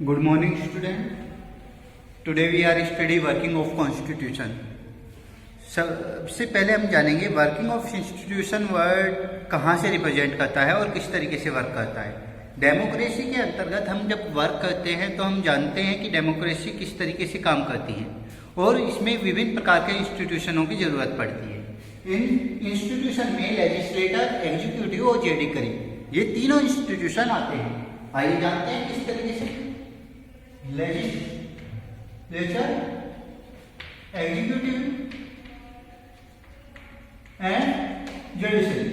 Good morning, student. Today we are study working of Constitution. सबसे पहले हम जानेंगे वर्किंग ऑफ इंस्टीट्यूशन वर्ड कहाँ से रिप्रेजेंट करता है और किस तरीके से वर्क करता है। डेमोक्रेसी के अंतर्गत हम जब वर्क करते हैं तो हम जानते हैं कि डेमोक्रेसी किस तरीके से काम करती है और इसमें विभिन्न प्रकार के इंस्टीट्यूशनों की जरूरत पड़ती है। इन इंस्टीट्यूशन में लेजिस्लेटर, एग्जीक्यूटिव और जुडिशरी, ये तीनों इंस्टीट्यूशन आते हैं। आइए जानते हैं किस तरीके से। Legislature, executive and judiciary.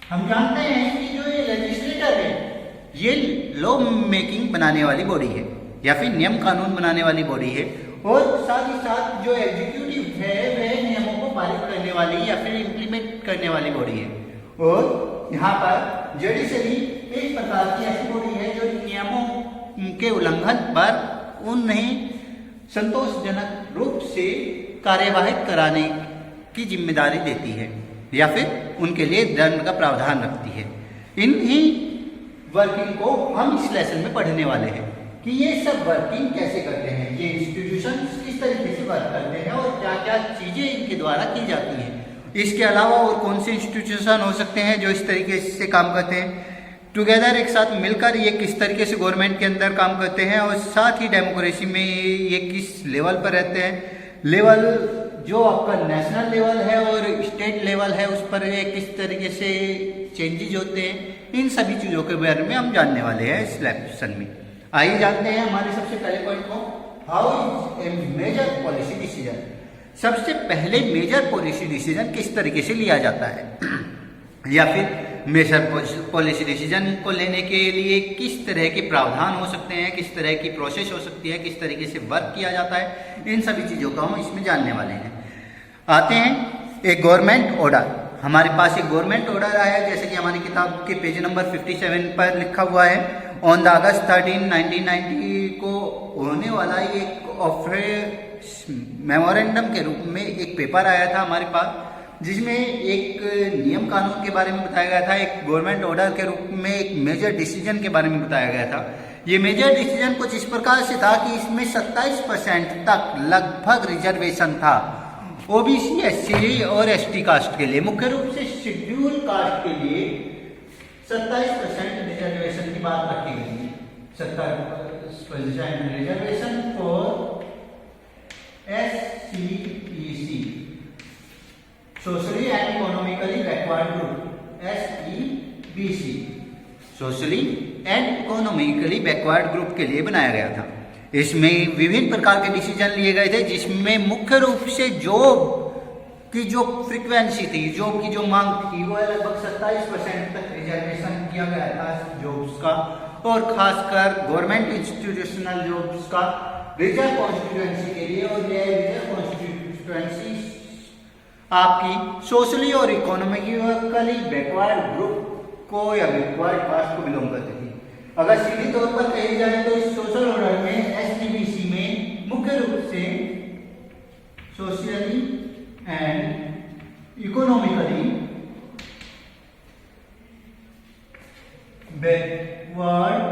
हम जानते हैं कि जो ये लेजिस्लेटर है ये लॉ मेकिंग बनाने वाली बॉडी है या फिर नियम कानून बनाने वाली बॉडी है, और साथ ही साथ जो एग्जीक्यूटिव है वह नियमों को पारित करने वाली या फिर इम्प्लीमेंट करने वाली बॉडी है, और यहाँ पर जुडिशरी एक प्रकार की ऐसी बॉडी है जो नियमों के उल्लंघन पर उन्हें संतोषजनक रूप से कार्यवाही कराने की जिम्मेदारी देती है या फिर उनके लिए दंड का प्रावधान रखती है। इन्हीं वर्किंग को हम इस लेसन में पढ़ने वाले हैं कि ये सब वर्किंग कैसे करते हैं, ये इंस्टीट्यूशन किस तरीके से वर्क करते हैं और क्या क्या चीजें इनके द्वारा की जाती हैं। इसके अलावा और कौन से इंस्टीट्यूशन हो सकते हैं जो इस तरीके से काम करते हैं, टुगेदर एक साथ मिलकर ये किस तरीके से गवर्नमेंट के अंदर काम करते हैं, और साथ ही डेमोक्रेसी में ये किस लेवल पर रहते हैं। लेवल जो आपका नेशनल लेवल है और स्टेट लेवल है उस पर ये किस तरीके से चेंजेज होते हैं, इन सभी चीज़ों के बारे में हम जानने वाले हैं इस लेक्चर में। आइए जानते हैं हमारे सबसे पहले पॉइंट को, how is a major policy decision. सबसे पहले मेजर पॉलिसी डिसीजन किस तरीके से लिया जाता है या फिर मेजर पॉलिसी डिसीजन को लेने के लिए किस तरह के प्रावधान हो सकते हैं, किस तरह की प्रोसेस हो सकती है, किस तरीके से वर्क किया जाता है, इन सभी चीज़ों का हम इसमें जानने वाले हैं। आते हैं एक गवर्नमेंट ऑर्डर। हमारे पास एक गवर्नमेंट ऑर्डर आया है, जैसे कि हमारी किताब के पेज नंबर 57 पर लिखा हुआ है। ऑन द अगस्त 13, 1990 को होने वाला एक मेमोरेंडम के रूप में एक पेपर आया था हमारे पास, जिसमें एक नियम कानून के बारे में बताया गया था, एक गवर्नमेंट ऑर्डर के रूप में एक मेजर डिसीजन के बारे में बताया गया था। ये मेजर डिसीजन कुछ इस प्रकार से था कि इसमें 27% तक लगभग रिजर्वेशन था ओबीसी, एससी और एसटी कास्ट के लिए। मुख्य रूप से शेड्यूल कास्ट के लिए 27% रिजर्वेशन की बात रखी गई है। 27% reservation for SCEC, socially and economically backward group, SEBC, socially and economically backward group के लिए बनाया गया था। इसमें विभिन्न प्रकार के डिसीजन लिए गए थे, जिसमें मुख्य रूप से जॉब की जो फ्रीक्वेंसी थी, जॉब की जो मांग थी, वो लगभग 27% तक रिजर्वेशन किया गया था जॉब्स का, और खासकर गवर्नमेंट इंस्टीट्यूशनल जॉब्स का रिजर्व कॉन्स्टिट्यूएंसी के लिए। और यह रिजर्व कॉन्स्टिट्यूएंसी आपकी सोशली और इकोनॉमिकली बैकवर्ड ग्रुप को या बैकवर्ड कास्ट को बिलोंग करती थी। अगर सीधी तौर पर कही जाए तो इस सोशल ऑर्डर में STBC में मुख्य रूप से socially and economically backward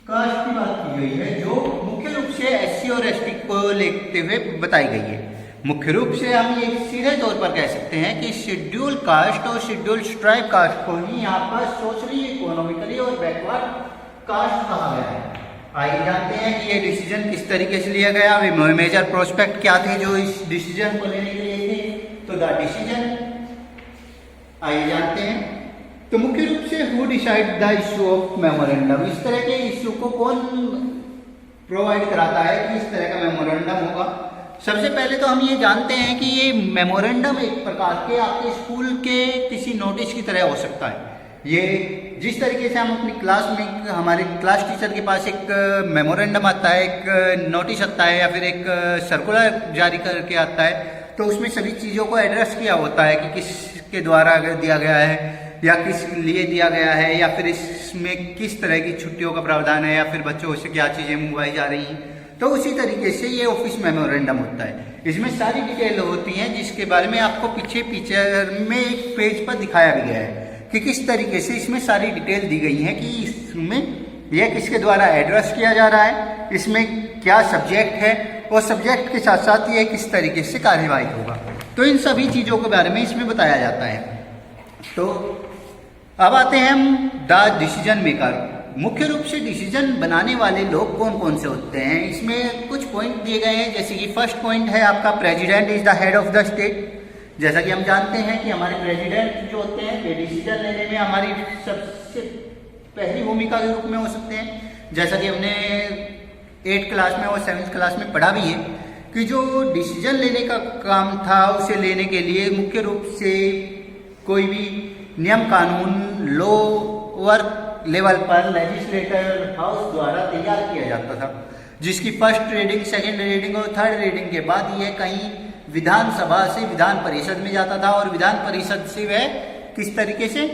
caste की बात की गई है, जो मुख्य रूप से SC और ST को लेते हुए बताई गई है। मुख्य रूप से हम ये सीधे तौर पर कह सकते हैं कि शेड्यूल कास्ट और शेड्यूल ट्राइब कास्ट को ही यहाँ पर सोशली, इकोनॉमिकली और बैकवर्ड कास्ट कहा गया है। आइए जानते हैं कि ये डिसीजन किस तरीके से लिया गया, वे मेजर प्रोस्पेक्ट क्या थे जो इस डिसीजन को लेने के लिए थे। तो द डिसीजन, आइए जानते हैं। तो मुख्य रूप से who decide the issue of memorandum, इस तरह के इशू को कौन प्रोवाइड कराता है कि इस तरह का मेमोरेंडम होगा। सबसे पहले तो हम ये जानते हैं कि ये मेमोरेंडम एक प्रकार के आपके स्कूल के किसी नोटिस की तरह हो सकता है। ये जिस तरीके से हम अपनी क्लास में, हमारे क्लास टीचर के पास एक मेमोरेंडम आता है, एक नोटिस आता है या फिर एक सर्कुलर जारी करके आता है, तो उसमें सभी चीज़ों को एड्रेस किया होता है कि किसके द्वारा दिया गया है या किस लिए दिया गया है, या फिर इसमें किस तरह की छुट्टियों का प्रावधान है, या फिर बच्चों से क्या चीज़ें मंगवाई जा रही हैं। तो उसी तरीके से ये ऑफिस मेमोरेंडम होता है। इसमें सारी डिटेल होती हैं जिसके बारे में आपको पीछे में एक पेज पर दिखाया भी गया है कि किस तरीके से इसमें सारी डिटेल दी गई है कि इसमें यह किसके द्वारा एड्रेस किया जा रहा है, इसमें क्या सब्जेक्ट है और सब्जेक्ट के साथ साथ ये किस तरीके से कार्यवाही होगा। तो इन सभी चीज़ों के बारे में इसमें बताया जाता है। तो अब आते हैं हम द डिसीजन मेकर। मुख्य रूप से डिसीजन बनाने वाले लोग कौन कौन से होते हैं, इसमें कुछ पॉइंट दिए गए हैं। जैसे कि फर्स्ट पॉइंट है आपका president is the head of the state. जैसा कि हम जानते हैं कि हमारे प्रेसिडेंट जो होते हैं वे डिसीजन लेने में हमारी सबसे पहली भूमिका के रूप में हो सकते हैं। जैसा कि हमने 8th क्लास में और 7th क्लास में पढ़ा भी है कि जो डिसीजन लेने का काम था उसे लेने के लिए मुख्य रूप से कोई भी नियम कानून लोअर लेवल पर लेजिस्लेटर हाउस द्वारा तैयार किया जाता था, जिसकी फर्स्ट रीडिंग, सेकंड रीडिंग और थर्ड रीडिंग के बाद यह कहीं विधानसभा से विधान परिषद में जाता था और विधान परिषद से वह किस तरीके से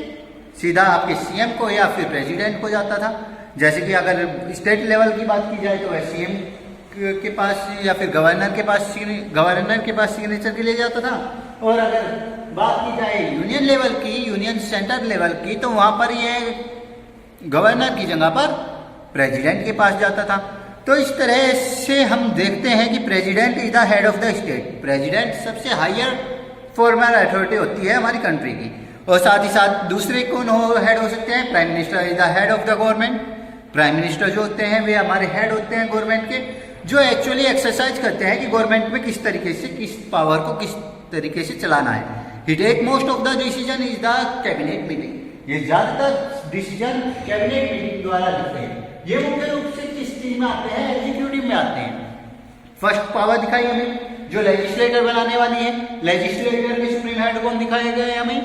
सीधा आपके सीएम को या फिर प्रेसिडेंट को जाता था। जैसे कि अगर स्टेट लेवल की बात की जाए तो वह सीएम के पास या फिर गवर्नर के पास सिग्नेचर के लिए जाता था, और अगर बात की जाए यूनियन लेवल की, यूनियन सेंटर लेवल की, तो वहाँ पर यह गवर्नर की जगह पर प्रेसिडेंट के पास जाता था। तो इस तरह से हम देखते हैं कि president is the head of the state. President सबसे हायर फॉर्मल अथॉरिटी होती है हमारी कंट्री की। और साथ ही साथ दूसरे कौन हेड हो सकते हैं, prime minister is the head of the government. Prime minister जो होते हैं वे हमारे हेड होते हैं गवर्नमेंट के, जो एक्चुअली एक्सरसाइज करते हैं कि गवर्नमेंट में किस तरीके से किस पावर को किस तरीके से चलाना है। ही take most of the decision is the cabinet meeting. ये ज्यादातर डिसीजन कैबिनेट मीटिंग द्वारा लेते हैं। ये मुख्य रूप से किस चीज में आते हैं, एग्जीक्यूटिव में आते हैं। फर्स्ट पावर दिखाई हमें जो लेजिस्लेटर बनाने वाली है, लेजिस्लेटर के सुप्रीम हेड कौन दिखाए गए हमें,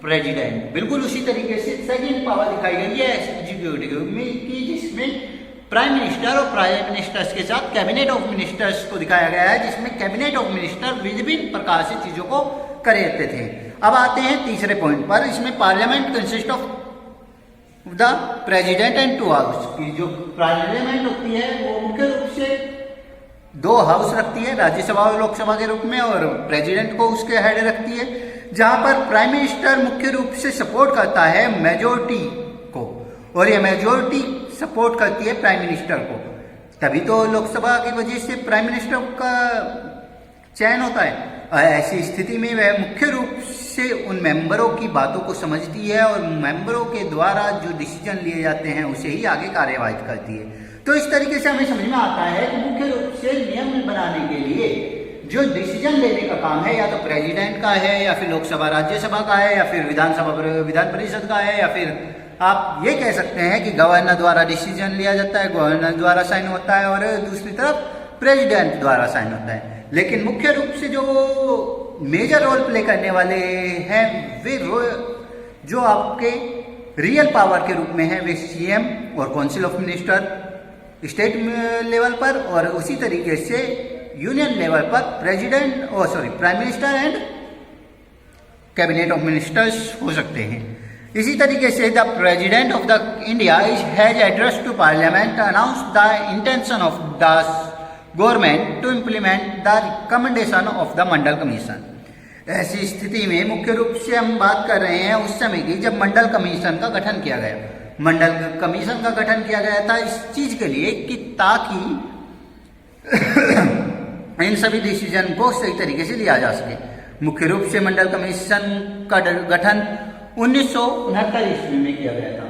प्रेसिडेंट। बिल्कुल उसी तरीके से सेकंड पावर दिखाई गई है एग्जीक्यूटिव में की, जिसमें प्राइम मिनिस्टर और प्राइम मिनिस्टर्स के साथ कैबिनेट ऑफ मिनिस्टर्स को दिखाया गया है, जिसमें कैबिनेट ऑफ मिनिस्टर विभिन्न प्रकार से चीजों को करते थे। अब आते हैं तीसरे पॉइंट पर। इसमें parliament consist of the president and 2 house की जो पार्लियामेंट होती है वो मुख्य रूप से 2 हाउस रखती है, राज्यसभा और लोकसभा के रूप में, और प्रेसिडेंट को उसके हेड रखती है, जहां पर प्राइम मिनिस्टर मुख्य रूप से सपोर्ट करता है मेजोरिटी को, और ये मेजोरिटी सपोर्ट करती है प्राइम मिनिस्टर को। तभी तो लोकसभा की वजह से प्राइम मिनिस्टर का चयन होता है। ऐसी स्थिति में वह मुख्य रूप से उन मेंबरों की बातों को समझती है और मेंबरों के द्वारा जो डिसीजन लिए जाते हैं उसे ही आगे कार्यवाही करती है। तो इस तरीके से हमें समझ में आता है कि मुख्य रूप से नियम बनाने के लिए जो डिसीजन लेने का काम है या तो प्रेसिडेंट का है, या फिर लोकसभा राज्यसभा का है, या फिर विधानसभा विधान परिषद का है, या फिर आप ये कह सकते हैं कि गवर्नर द्वारा डिसीजन लिया जाता है, गवर्नर द्वारा साइन होता है, और दूसरी तरफ प्रेसिडेंट द्वारा साइन होता है। लेकिन मुख्य रूप से जो मेजर रोल प्ले करने वाले हैं वे जो आपके रियल पावर के रूप में है वे सीएम और council of minister state level पर, और उसी तरीके से यूनियन लेवल पर president prime minister and cabinet of ministers हो सकते हैं। इसी तरीके से the president of the India has address to parliament announce the intention of the government to implement the recommendation of the Mandal commission. ऐसी स्थिति में मुख्य रूप से हम बात कर रहे हैं उस समय की जब मंडल कमीशन का गठन किया गया। मंडल कमीशन का गठन किया गया था इस चीज के लिए कि ताकि इन सभी डिसीजन को सही तरीके से लिया जा सके। मुख्य रूप से मंडल कमीशन का गठन 1969 ईस्वी में किया गया था।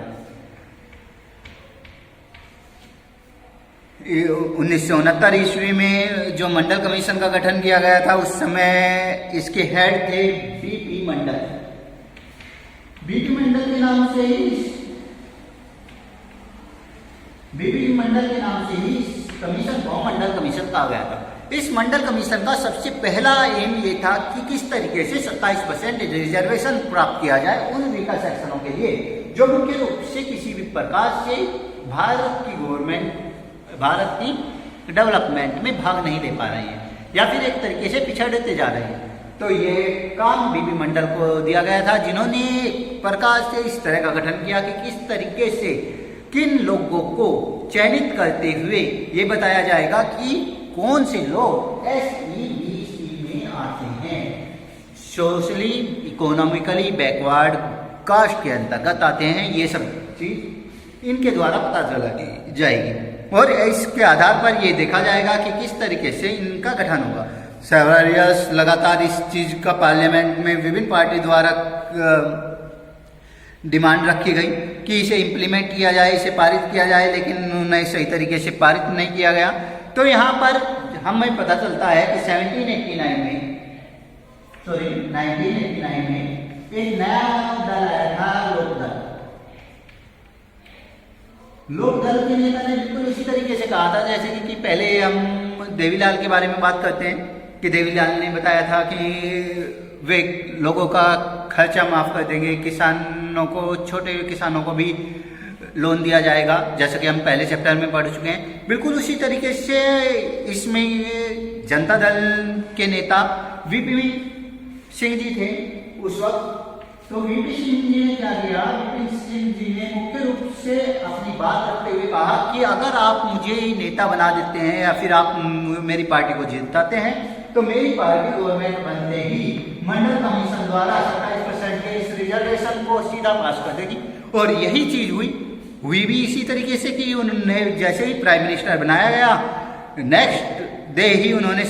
1969 ईस्वी में जो मंडल कमीशन का गठन किया गया था उस समय इसके हेड थे बीपी मंडल। बीपी मंडल के नाम से ही कमीशन को मंडल कमीशन कहा गया था। इस मंडल कमीशन का सबसे पहला एम ये था कि किस तरीके से 27% रिजर्वेशन प्राप्त किया जाए उन वीकर सेक्शनों के लिए जो मुख्य रूप से किसी भी प्रकार से भारत की डेवलपमेंट में भाग नहीं ले पा रहे हैं या फिर एक तरीके से पिछड़ते जा रहे हैं। तो ये काम बीपी मंडल को दिया गया था, जिन्होंने एक प्रकार से इस तरह का गठन किया कि किस तरीके से किन लोगों को चयनित करते हुए ये बताया जाएगा कि कौन से लोग SEBC में आते हैं, सोशली इकोनॉमिकली बैकवर्ड कास्ट के अंतर्गत आते हैं, ये सब चीज इनके द्वारा पता चला जाएगी और इसके आधार पर ये देखा जाएगा कि किस तरीके से इनका गठन होगा। सेवरल इयर्स लगातार इस चीज का पार्लियामेंट में विभिन्न पार्टी द्वारा डिमांड रखी गई कि इसे इम्प्लीमेंट किया जाए, इसे पारित किया जाए, लेकिन उन्हें सही तरीके से पारित नहीं किया गया। तो यहाँ पर हमें पता चलता है कि 1989 में एक नया दल आया था, लोकदल के नेता ने बिल्कुल इसी तरीके से कहा था जैसे कि पहले हम देवीलाल के बारे में बात करते हैं कि देवीलाल ने बताया था कि वे लोगों का खर्चा माफ कर देंगे, किसानों को, छोटे किसानों को भी लोन दिया जाएगा, जैसा कि हम पहले चैप्टर में पढ़ चुके हैं। बिल्कुल उसी तरीके से इसमें जनता दल के नेता वीपी सिंह जी थे उस वक्त। तो वीपी सिंह जी ने क्या किया, वीपी सिंह जी ने मुख्य रूप से अपनी बात रखते हुए कहा कि अगर आप मुझे नेता बना देते हैं या फिर आप मेरी पार्टी को जिताते हैं तो मेरी पार्टी गवर्नमेंट बनते ही मंडल कमीशन द्वारा 27% के इस रिजर्वेशन को सीधा पास कर देगी। और यही चीज हुई भी इसी तरीके से कि उन्होंने जैसे ही प्राइम मिनिस्टर बनाया गया, नेक्स्ट डे ही उन्होंने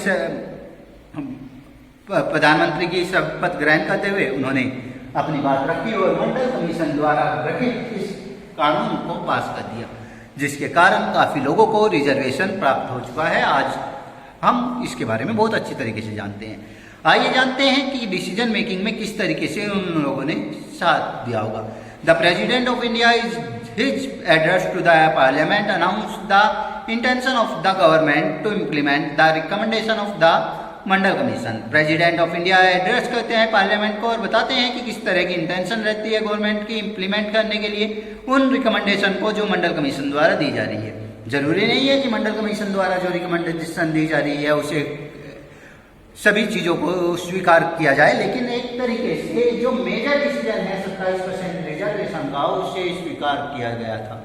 प्रधानमंत्री की शपथ ग्रहण करते हुए उन्होंने अपनी बात रखी और मंडल कमीशन द्वारा गठित इस कानून को पास कर दिया, जिसके कारण काफी लोगों को रिजर्वेशन प्राप्त हो चुका है। आज हम इसके बारे में बहुत अच्छी तरीके से जानते हैं। आइए जानते हैं कि डिसीजन मेकिंग में किस तरीके से उन लोगों ने साथ दिया होगा। The president of India is his address to the parliament announce the intention of the government to implement the recommendation of the Mandal commission. President of India address करते हैं पार्लियामेंट को और बताते हैं कि किस तरह की इंटेंशन रहती है गवर्नमेंट की इम्प्लीमेंट करने के लिए उन रिकमेंडेशन को जो मंडल कमीशन द्वारा दी जा रही है। जरूरी नहीं है कि मंडल कमीशन द्वारा जो रिकमेंडेशन दी जा रही है उसे सभी चीजों को स्वीकार किया जाए, लेकिन एक तरीके से जो मेजर डिसीजन है 27% रिजर्वेशन का उसे स्वीकार किया गया था।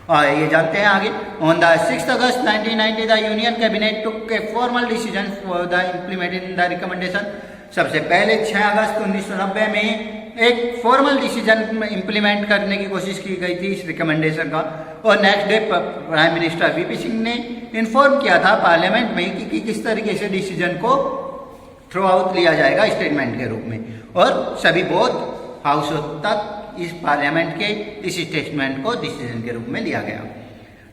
और ये जानते हैं आगे। On the 6 August 1990 the union cabinet took a formal decision for the implementing the recommendation. सबसे पहले 6 अगस्त 1990 में एक फॉर्मल डिसीजन इम्प्लीमेंट करने की कोशिश की गई थी इस रिकमेंडेशन का, और next day prime minister VP Singh ने इन्फॉर्म किया था पार्लियामेंट में कि किस तरीके से डिसीजन को थ्रो आउट लिया जाएगा स्टेटमेंट के रूप में, और सभी बोथ हाउस तक इस पार्लियामेंट के इस स्टेटमेंट को डिसीजन के रूप में लिया गया।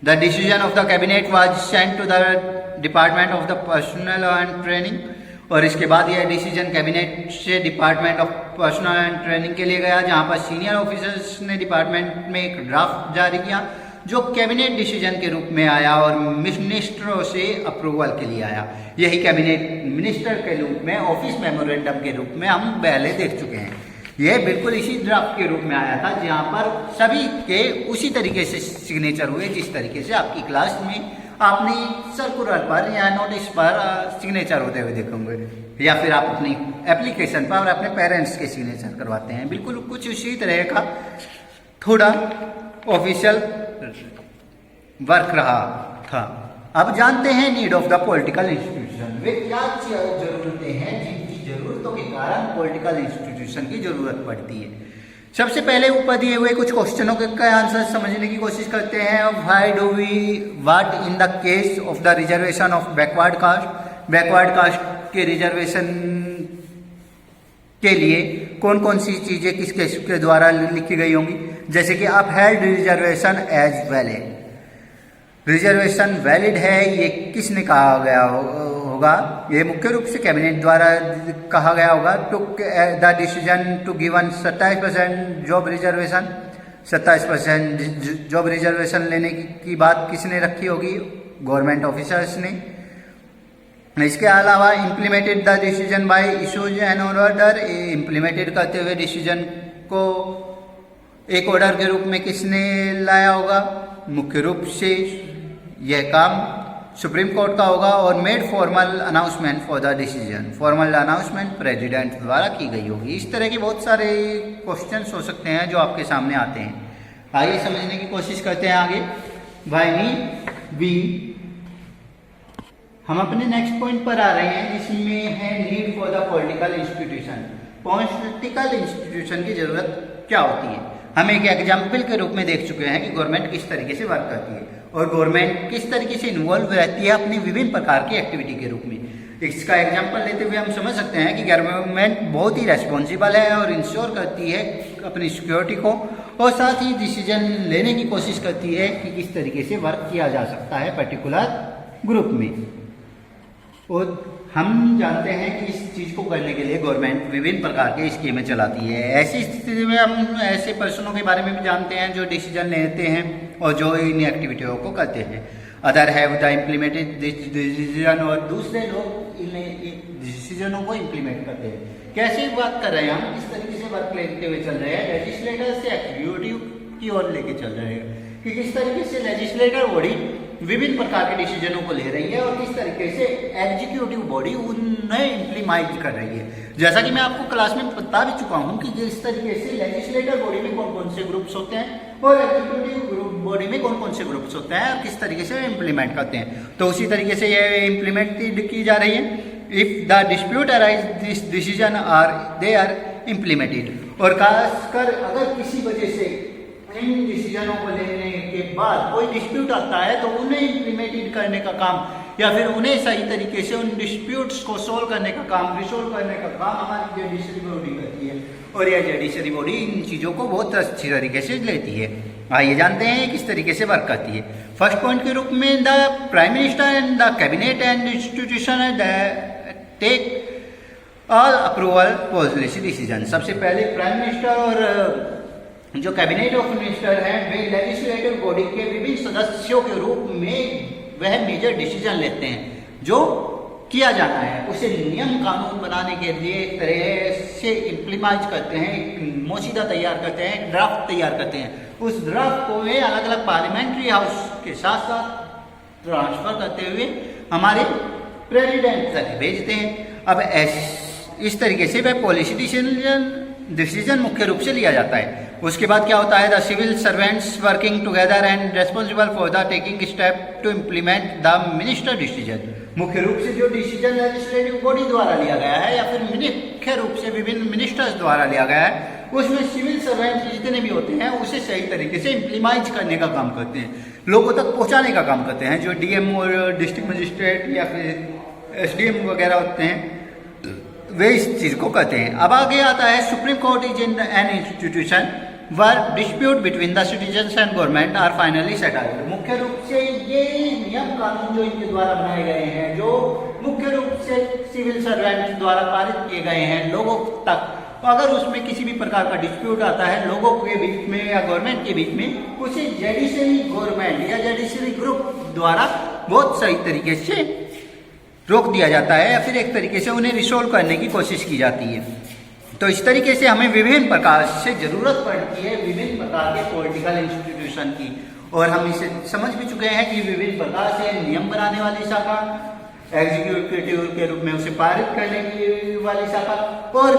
The decision of the cabinet was sent to the department of the personal and training, और इसके बाद यह डिसीजन कैबिनेट से department of personal and training के लिए गया, जहां पर सीनियर ऑफिसर्स ने डिपार्टमेंट में एक ड्राफ्ट जारी किया जो कैबिनेट डिसीजन के रूप में आया और मिनिस्टरों से अप्रूवल के लिए आया। यही कैबिनेट मिनिस्टर के रूप में ऑफिस मेमोरेंडम के रूप में हम पहले देख चुके हैं। यह बिल्कुल इसी ड्राफ्ट के रूप में आया था जहां पर सभी के उसी तरीके से सिग्नेचर हुए जिस तरीके से आपकी क्लास में आपने सर्कुलर पर या नोटिस पर सिग्नेचर होते हुए देखेंगे, या फिर आप अपनी एप्लीकेशन पर अपने पेरेंट्स के सिग्नेचर करवाते हैं। बिल्कुल कुछ उसी तरह का थोड़ा ऑफिशियल वर्क रहा था। अब जानते हैं need of the political institution. वे क्या जरूरतें हैं जिनकी जरूरतों के कारण पॉलिटिकल इंस्टीट्यूशन की जरूरत पड़ती है। सबसे पहले ऊपर दिए हुए कुछ क्वेश्चनों के आंसर समझने की कोशिश करते हैं। Why do we what in the case of the reservation of backward caste. Backward caste के रिजर्वेशन के लिए कौन कौन सी चीजें किसके के द्वारा लिखी गई होंगी, जैसे कि upheld reservation as valid. Reservation valid है ये किसने कहा गया होगा, ये मुख्य रूप से कैबिनेट द्वारा कहा गया होगा। Took the decision to given 27% job reservation. 27% job reservation लेने की बात किसने रखी होगी, गवर्नमेंट ऑफिसर्स ने। इसके अलावा implemented the decision by issues an order. Implemented करते हुए डिसीजन को एक ऑर्डर के रूप में किसने लाया होगा, मुख्य रूप से यह काम सुप्रीम कोर्ट का होगा। और made formal announcement for the decision. Formal announcement president द्वारा की गई होगी। इस तरह के बहुत सारे क्वेश्चंस हो सकते हैं जो आपके सामने आते हैं। आइए समझने की कोशिश करते हैं आगे। वी हम अपने नेक्स्ट पॉइंट पर आ रहे हैं जिसमें है need for the political institution. Political institution की जरूरत क्या होती है। हम एक एग्जाम्पल के रूप में देख चुके हैं कि गवर्नमेंट किस तरीके से वर्क करती है और गवर्नमेंट किस तरीके से इन्वॉल्व रहती है अपनी विभिन्न प्रकार की एक्टिविटी के रूप में। इसका एग्जाम्पल लेते हुए हम समझ सकते हैं कि गवर्नमेंट बहुत ही रेस्पॉन्सिबल है और इंश्योर करती है अपनी सिक्योरिटी को और साथ ही डिसीजन लेने की कोशिश करती है कि किस तरीके से वर्क किया जा सकता है पर्टिकुलर ग्रुप में। और हम जानते हैं कि इस चीज़ को करने के लिए गवर्नमेंट विभिन्न प्रकार के स्कीमें चलाती है। ऐसी स्थिति में हम ऐसे पर्सनों के बारे में भी जानते हैं जो डिसीजन लेते हैं और जो इन एक्टिविटियों को करते हैं। Other have the implemented decision, और दूसरे लोग इन डिसीजनों को इम्प्लीमेंट करते हैं। कैसे बात कर रहे हैं हम, किस तरीके से वर्क लेते हुए चल रहे हैं, लेजिस्लेटर से एक्जीक्यूटिव की ओर लेके चल रहे हैं कि किस तरीके से लेजिस्लेटर बॉडी विभिन्न प्रकार के डिसीजनों को ले रही है और किस तरीके से एग्जीक्यूटिव बॉडी उन्हें इम्प्लीमेंट कर रही है। जैसा कि मैं आपको क्लास में बता भी चुका हूं कि जिस तरीके से लेजिस्लेटर बॉडी में कौन कौन से ग्रुप्स होते हैं और एग्जीक्यूटिव बॉडी में कौन कौन से ग्रुप्स होते हैं और किस तरीके से इम्प्लीमेंट करते हैं, तो उसी तरीके से ये इम्प्लीमेंट की जा रही है। If the dispute arise this decision are they are implemented, और खासकर अगर किसी वजह से इन डिसीजनों को लेने के बाद कोई डिस्प्यूट आता है तो उन्हें इम्प्लीमेंटेड करने का काम या फिर उन्हें सही तरीके से उन डिस्प्यूट्स को सोल्व करने का काम, रिसोल्व करने का काम हमारी जुडिशरी बॉडी करती है और यह जुडिशरी बॉडी इन चीज़ों को बहुत अच्छी तरीके से लेती है। आइए जानते हैं किस तरीके से वर्क करती है। फर्स्ट पॉइंट के रूप में the prime minister and the cabinet and institution take all approval policy decision. सबसे पहले प्राइम मिनिस्टर और जो कैबिनेट ऑफ मिनिस्टर हैं वे लेजिस्लेटिव बॉडी के विभिन्न सदस्यों के रूप में वह मेजर डिसीजन लेते हैं जो किया जाना है, उसे नियम कानून बनाने के लिए एक तरह से इम्प्लीमेंट करते हैं, एक मसौदा तैयार करते हैं, ड्राफ्ट तैयार करते हैं। उस ड्राफ्ट को वे अलग अलग पार्लियामेंट्री हाउस के साथ साथ ट्रांसफर करते हुए हमारे प्रेसिडेंट तक भेजते हैं। अब इस तरीके से वह पॉलिसी डिसीजन मुख्य रूप से लिया जाता है। उसके बाद क्या होता है, the civil servants working together and responsible for the taking step to implement the minister decision. मुख्य रूप से जो डिसीजन लेजिस्लेटिव बॉडी द्वारा लिया गया है या फिर मुख्य रूप से विभिन्न मिनिस्टर्स द्वारा लिया गया है, उसमें सिविल सर्वेंट जितने भी होते हैं उसे सही तरीके से इम्प्लीमेंट करने का काम करते हैं, लोगों तक पहुंचाने का काम करते हैं। जो डीएम और डिस्ट्रिक्ट मजिस्ट्रेट या फिर एसडीएम वगैरह होते हैं वे इस चीज को करते हैं। अब आगे आता है supreme court is an institution where dispute between the citizens and government are finally settled. मुख्य रूप से ये नियम कानून जो इनके द्वारा बनाए गए हैं, जो मुख्य रूप से सिविल सर्वेंट्स द्वारा पारित किए गए हैं लोगों तक, अगर उसमें किसी भी प्रकार का डिस्प्यूट आता है लोगों के बीच में या गवर्नमेंट के बीच में, उसे जुडिशरी गवर्नमेंट या जुडिशरी ग्रुप द्वारा बहुत सही तरीके से रोक दिया जाता है या फिर एक तरीके से उन्हें रिसोल्व करने की कोशिश की जाती है। तो इस तरीके से हमें विभिन्न प्रकार से जरूरत पड़ती है विभिन्न प्रकार के पॉलिटिकल इंस्टीट्यूशन की, और हम इसे समझ भी चुके हैं कि विभिन्न प्रकार से नियम बनाने वाली शाखा, एग्जीक्यूटिव के रूप में उसे पारित करने की वाली शाखा और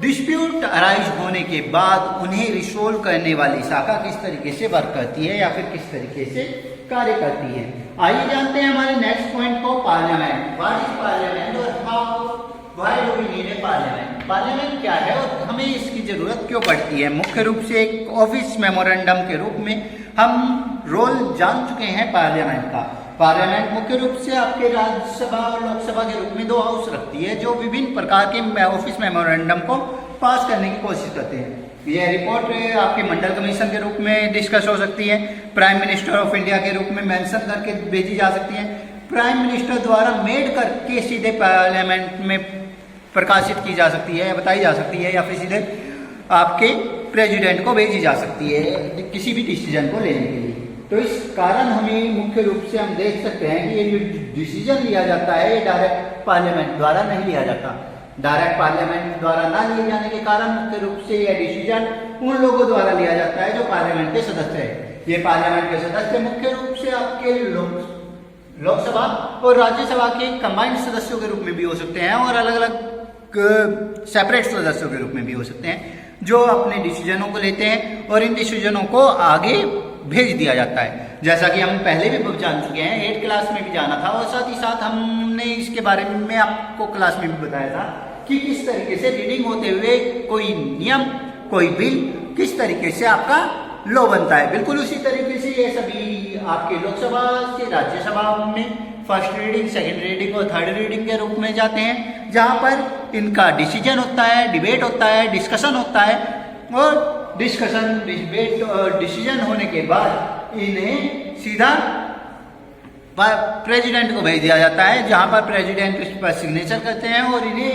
डिस्प्यूट अराइज होने के बाद उन्हें रिसोल्व करने वाली शाखा किस तरीके से वर्क करती है या फिर किस तरीके से कार्य करती है। आइए जानते हैं हमारे नेक्स्ट पॉइंट को, पार्लियामेंट। व्हाट इज पार्लियामेंट और how why do we need a parliament. Parliament क्या है और हमें इसकी जरूरत क्यों पड़ती है। मुख्य रूप से एक ऑफिस मेमोरेंडम के रूप में हम रोल जान चुके हैं पार्लियामेंट का। पार्लियामेंट मुख्य रूप से आपके राज्यसभा और लोकसभा के रूप में दो हाउस रखती है जो विभिन्न प्रकार के ऑफिस मेमोरेंडम को पास करने की कोशिश करते हैं। यह रिपोर्ट आपके मंडल कमीशन के रूप में डिस्कस हो सकती है, प्राइम मिनिस्टर ऑफ इंडिया के रूप में मेंशन करके भेजी जा सकती है, प्राइम मिनिस्टर द्वारा मेड करके सीधे पार्लियामेंट में प्रकाशित की जा सकती है, बताई जा सकती है, या फिर सीधे आपके प्रेसिडेंट को भेजी जा सकती है किसी भी डिसीजन को लेने के लिए। तो इस कारण हमें मुख्य रूप से हम देख सकते हैं कि ये जो डिसीजन लिया जाता है ये डायरेक्ट पार्लियामेंट द्वारा नहीं लिया जाता। डायरेक्ट पार्लियामेंट द्वारा ना लिए जाने के कारण मुख्य रूप से यह डिसीजन उन लोगों द्वारा लिया जाता है जो पार्लियामेंट के सदस्य है। ये पार्लियामेंट के सदस्य मुख्य रूप से आपके लोकसभा और राज्यसभा के कंबाइंड सदस्यों के रूप में भी हो सकते हैं और अलग अलग सेपरेट सदस्यों के रूप में भी हो सकते हैं जो अपने डिसीजनों को लेते हैं और इन डिसीजनों को आगे भेज दिया जाता है। जैसा कि हम पहले भी जान चुके हैं, 8th क्लास में भी जाना था और साथ ही साथ हमने इसके बारे में आपको क्लास में भी बताया था कि किस तरीके से रीडिंग होते हुए कोई नियम, कोई बिल किस तरीके से आपका लॉ बनता है। बिल्कुल उसी तरीके से ये सभी आपके लोकसभा से राज्यसभा में फर्स्ट रीडिंग, सेकंड रीडिंग और थर्ड रीडिंग के रूप में जाते हैं, जहां पर इनका डिसीजन होता है, डिबेट होता है, डिस्कशन होता है और डिस्कशन, डिबेट और डिसीजन होने के बाद इन्हें सीधा प्रेसिडेंट को भेज दिया जाता है, जहां पर प्रेसिडेंट इस पर सिग्नेचर करते हैं और इन्हें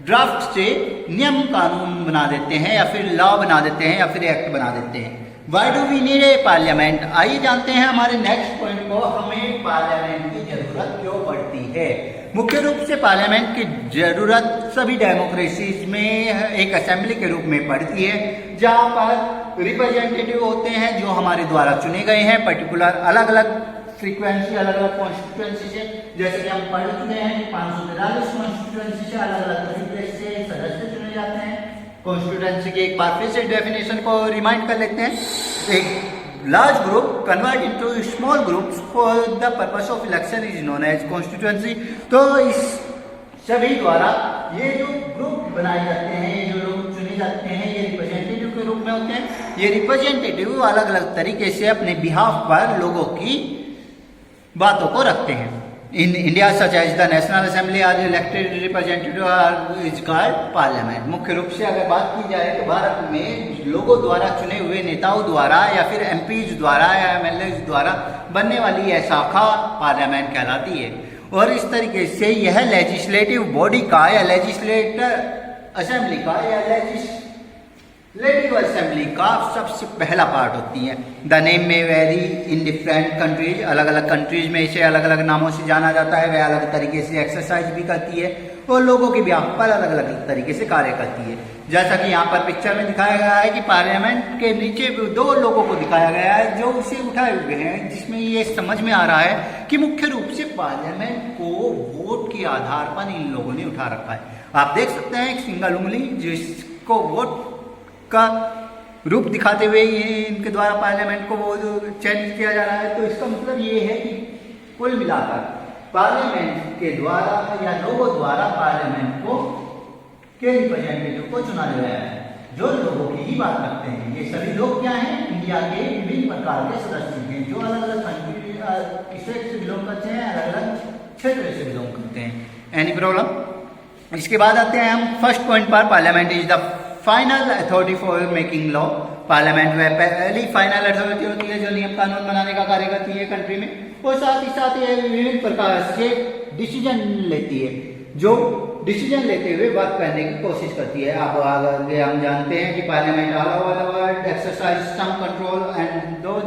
ड्राफ्ट से नियम कानून बना देते हैं या फिर लॉ बना देते हैं या फिर एक्ट बना देते हैं। Why do we need a parliament? आइए जानते हैं हमारे नेक्स्ट पॉइंट को, हमें पार्लियामेंट की जरूरत क्यों पड़ती है। मुख्य रूप से पार्लियामेंट की जरूरत सभी डेमोक्रेसीज में एक असेंबली के रूप में पड़ती है, जहां पर रिप्रेजेंटेटिव होते हैं जो हमारे द्वारा चुने गए हैं पर्टिकुलर अलग अलग फ्रीक्वेंसी, अलग अलग कॉन्स्टिट्यूएंसी से। जैसे कि हम पढ़ चुके हैं 543 कॉन्स्टिट्यूएंसी से अलग अलग तरीके से सदस्य चुने जाते हैं। कॉन्स्टिट्यूएंसी की एक बार फिर से डेफिनेशन को रिमाइंड कर लेते हैं। एक large group convert into small groups for the purpose of election is known as constituency. तो इस सभी द्वारा ये जो ग्रुप बनाए जाते हैं, ये जो लोग चुने जाते हैं, ये रिप्रेजेंटेटिव के रूप में होते हैं। ये रिप्रेजेंटेटिव अलग अलग तरीके से अपने बिहाफ पर लोगों की बातों को रखते हैं। In India such as the national assembly are elected representative are is called parliament. मुख्य रूप से अगर बात की जाए तो भारत में लोगों द्वारा चुने हुए नेताओं द्वारा या फिर एमपीज द्वारा या एमएलए द्वारा बनने वाली यह शाखा पार्लियामेंट कहलाती है। और इस तरीके से यह लेजिस्लेटिव बॉडी का या लेजिस्लेटर असेंबली का या लेजिस्लेटिव असेंबली का सबसे पहला पार्ट होती है। द नेम में वेरी इन डिफरेंट कंट्रीज, अलग अलग कंट्रीज में इसे अलग अलग नामों से जाना जाता है। वह अलग तरीके से एक्सरसाइज भी करती है और लोगों के ब्याह पर अलग अलग तरीके से कार्य करती है। जैसा कि यहाँ पर पिक्चर में दिखाया गया है कि पार्लियामेंट के नीचे दो लोगों को दिखाया गया है जो उसे उठाए हुए हैं, जिसमें ये समझ में आ रहा है कि मुख्य रूप से पार्लियामेंट को वोट के आधार पर इन लोगों ने उठा रखा है। आप देख सकते हैं एक सिंगल उंगली जिसको वोट का रूप दिखाते हुए ये इनके द्वारा पार्लियामेंट को वो चेंज किया जा रहा है। तो इसका मतलब ये है कि कुल मिलाकर पार्लियामेंट के द्वारा या लोगों द्वारा पार्लियामेंट को के रिप्रेजेंटेटिव को चुना गया है, जो लोगों की ही बात करते हैं। ये सभी लोग क्या हैं? इंडिया के विभिन्न प्रकार के सदस्य हैं जो अलग अलग कंट्री स्टेट से बिलोंग करते हैं, अलग अलग क्षेत्र से बिलोंग करते हैं। Any problem? इसके बाद आते हैं हम फर्स्ट पॉइंट पर। Parliament is the final authority for making law. Parliament में पहली फाइनल अथॉरिटी होती है जो नियम कानून बनाने का कार्य करती है कंट्री में, और साथ ही साथ ये विभिन्न प्रकार से डिसीजन लेती है, जो डिसीजन लेते हुए बात करने की कोशिश करती है। अब आगे हम जानते हैं कि parliament all over the world exercise some control and those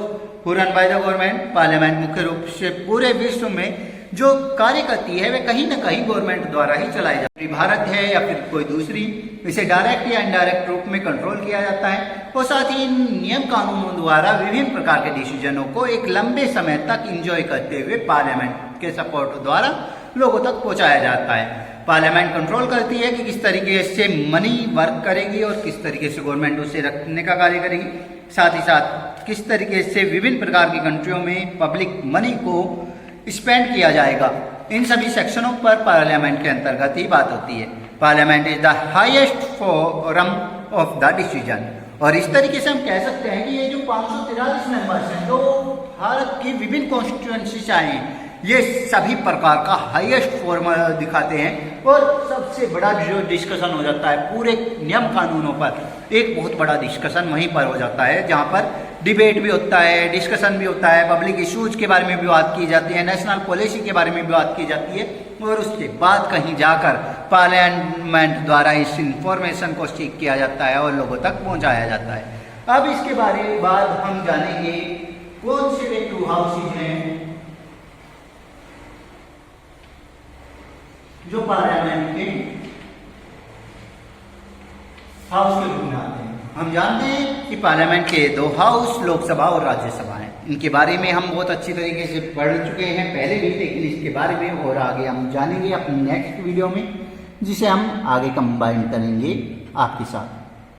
who run by the government. Parliament मुख्य रूप से पूरे विश्व में जो कार्य करती है वे कहीं ना कहीं गवर्नमेंट द्वारा ही चलाई जाती है। भारत है या फिर कोई दूसरी, इसे डायरेक्ट या इनडायरेक्ट रूप में कंट्रोल किया जाता है। और साथ ही इन नियम कानूनों द्वारा विभिन्न प्रकार के डिसीजनों को एक लंबे समय तक इंजॉय करते हुए पार्लियामेंट के सपोर्ट द्वारा लोगों तक पहुंचाया जाता है। पार्लियामेंट कंट्रोल करती है कि किस तरीके से मनी वर्क करेगी और किस तरीके से गवर्नमेंट उसे रखने का कार्य करेगी। साथ ही साथ किस तरीके से विभिन्न प्रकार की कंट्रियों में पब्लिक मनी को स्पेंड किया जाएगा। इन सभी सेक्शनों पर पार्लियामेंट के अंतर्गत ही बात होती है। Parliament is the highest forum of the decision. और इस तरीके से हम कह सकते हैं कि ये जो 543 मेंबर्स हैं जो भारत की विभिन्न कॉन्स्टिट्यूएंसी से आए हैं, ये सभी प्रकार का हाईएस्ट फोरम दिखाते हैं। और सबसे बड़ा जो डिस्कशन हो जाता है पूरे नियम कानूनों पर, एक बहुत बड़ा डिस्कशन वहीं पर हो जाता है, जहां पर डिबेट भी होता है, डिस्कशन भी होता है, पब्लिक इश्यूज के बारे में भी बात की जाती है, नेशनल पॉलिसी के बारे में भी बात की जाती है। और उसके बाद कहीं जाकर पार्लियामेंट द्वारा इस इंफॉर्मेशन को सीख किया जाता है और लोगों तक पहुंचाया जाता है। अब इसके बारे में बाद हम जानेंगे कौन से वे टू हाउसेज हैं जो पार्लियामेंट के हाउस के रूप में आते हैं। हम जानते हैं कि पार्लियामेंट के दो हाउस लोकसभा और राज्यसभा हैं। इनके बारे में हम बहुत अच्छी तरीके से पढ़ चुके हैं पहले भी, लेकिन इसके बारे में और आगे हम जानेंगे अपनी नेक्स्ट वीडियो में, जिसे हम आगे कंबाइन करेंगे आपके साथ।